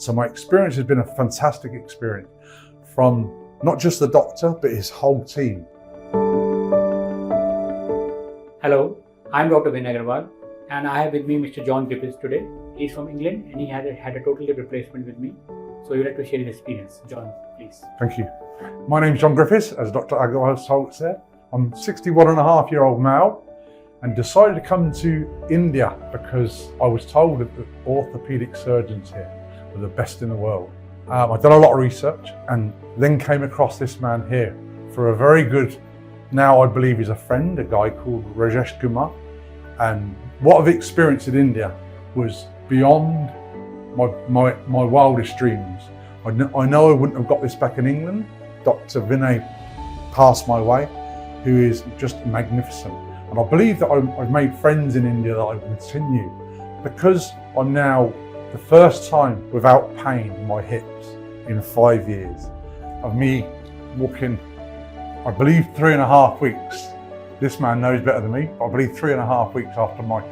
So my experience has been a fantastic experience from not just the doctor, but his whole team. Hello, I'm Dr. Vinay Agarwal, and I have with me Mr. John Griffith today. He's from England and he had a total hip replacement with me. So you'd like to share his experience. John, please. Thank you. My name's John Griffith, as Dr. Agarwal told us there. I'm 61.5-year-old male and decided to come to India because I was told that the orthopaedic surgeons here were the best in the world. I've done a lot of research and then came across this man here for a very good, now I believe he's a friend, a guy called Rajesh Kumar. And what I've experienced in India was beyond my wildest dreams. I know I wouldn't have got this back in England. Dr. Vinay passed my way, who is just magnificent. And I believe that I've made friends in India that I will continue because I'm now the first time without pain in my hips in 5 years of me walking, I believe 3.5 weeks. This man knows better than me, but I believe 3.5 weeks after my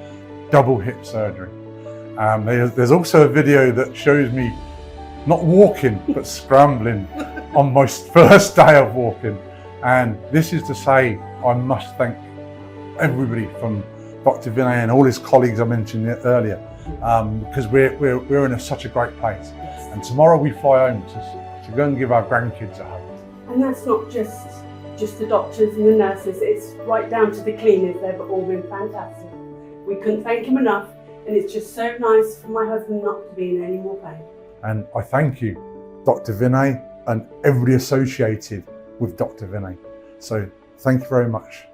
double hip surgery. There's also a video that shows me not walking, but scrambling on my first day of walking. And this is to say, I must thank everybody from Dr. Vinay and all his colleagues I mentioned earlier, because we're in such a great place. And tomorrow we fly home to go and give our grandkids a hug. And that's not just the doctors and the nurses, it's right down to the cleaners. They've all been fantastic. We couldn't thank him enough, and it's just so nice for my husband not to be in any more pain. And I thank you, Dr. Vinay, and everybody associated with Dr. Vinay. So thank you very much.